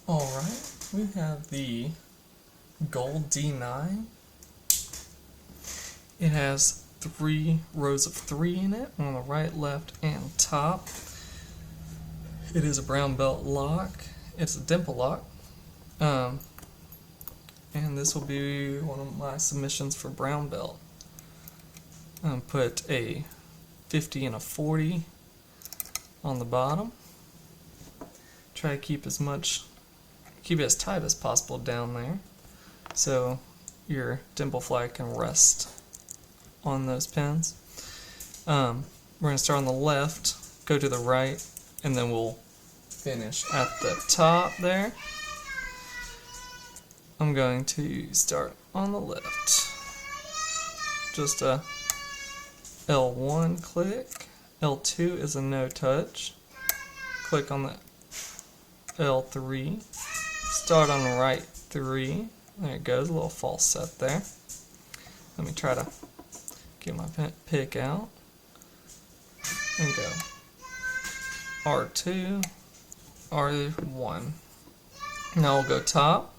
Alright, we have the gold D9. It has 3 rows of 3 in it on the right, left, and top. It is a brown belt lock. It's a dimple lock. And this will be one of my submissions for brown belt. Put a 50 and a 40 on the bottom. Try to keep it as tight as possible down there, so your dimple flag can rest on those pins. We're going to start on the left, go to the right, and then we'll finish at the top there. I'm going to start on the left. Just a L1 click. L2 is a no touch. Click on the L3. Start on the right 3. There it goes, a little false set there. Let me try to get my pick out. And go R2, R1. Now we'll go top.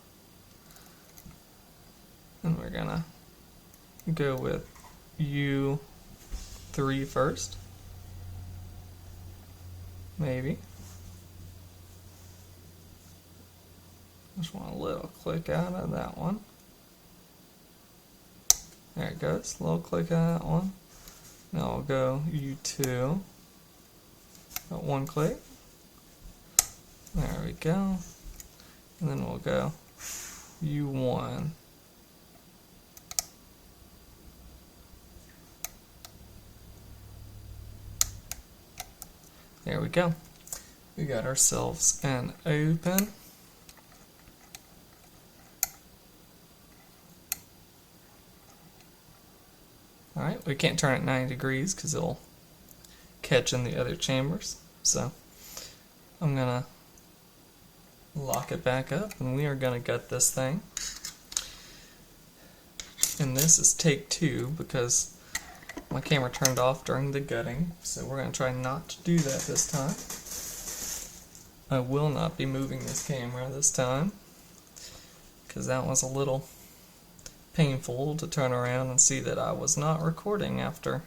And we're gonna go with U3 first. Maybe. Just want a little click out of that one. There it goes, a little click out of that one. Now we'll go U2. Got one click. There we go. And then we'll go U1. There we go. We got ourselves an open. Alright, we can't turn it 90 degrees because it'll catch in the other chambers. So I'm going to lock it back up and we are going to gut this thing. And this is take 2 because my camera turned off during the gutting, so we're going to try not to do that this time. I will not be moving this camera this time, because that was a little painful to turn around and see that I was not recording after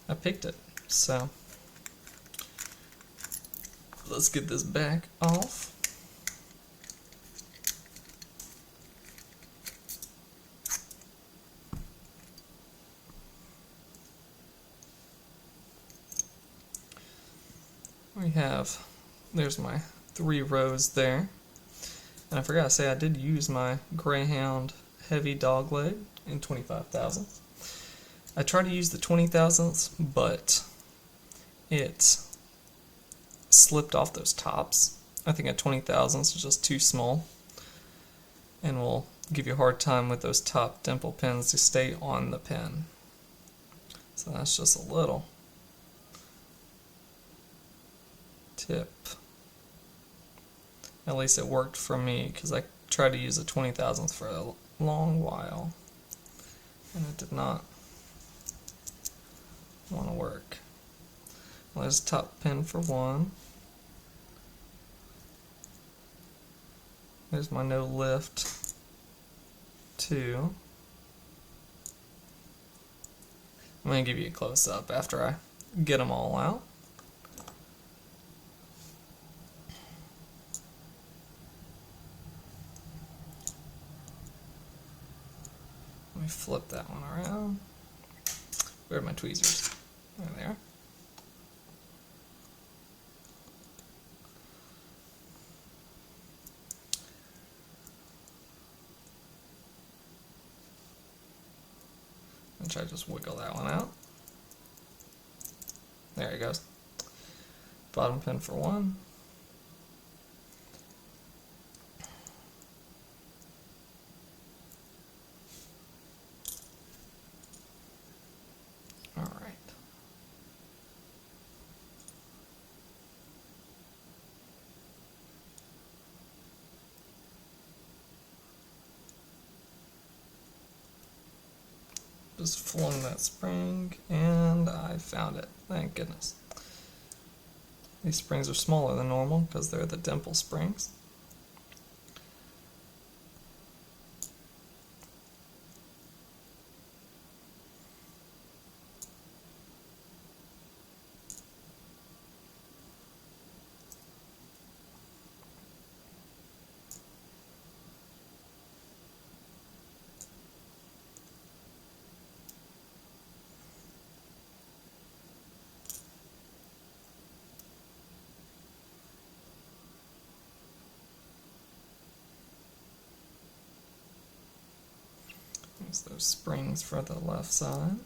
I picked it. So, let's get this back off. We have, there's my 3 rows there. And I forgot to say I did use my Greyhound heavy dog leg in 25 thousandths. I tried to use the 20 thousandths, but it slipped off those tops. I think a 20 thousandths is just too small and will give you a hard time with those top dimple pins to stay on the pin. So that's just a little tip. At least it worked for me because I tried to use a 20 thousandths for a long while and it did not want to work. Well, there's a top pin for 1. There's my no lift 2. I'm going to give you a close up after I get them all out. Let me flip that one around. Where are my tweezers? There they are. And try to just wiggle that one out. There it goes. Bottom pin for 1. Just flung that spring, and I found it. Thank goodness. These springs are smaller than normal because they're the dimple springs. There's those springs for the left side.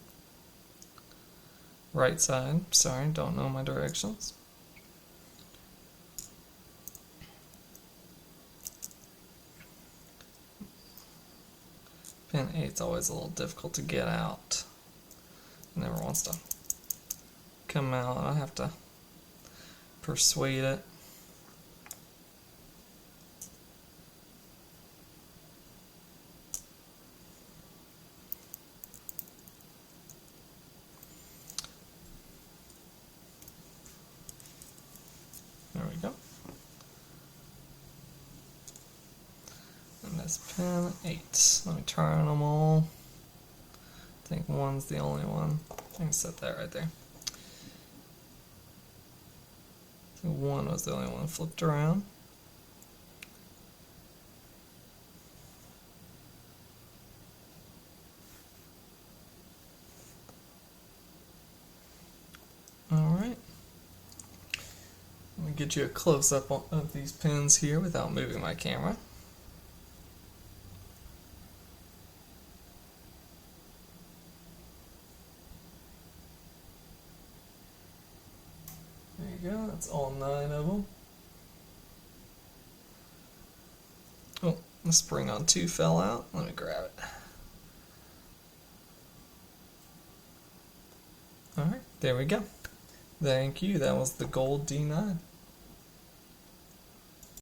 Right side, sorry, don't know my directions. Pin 8's always a little difficult to get out. It never wants to come out. I have to persuade it. There we go. And that's pin 8. Let me turn them all. I think one's the only one. I can set that right there. So one was the only one flipped around. Alright. Let me get you a close-up of these pins here without moving my camera. There you go, that's all 9 of them. Oh, the spring on 2 fell out. Let me grab it. Alright, there we go. Thank you, that was the gold D9.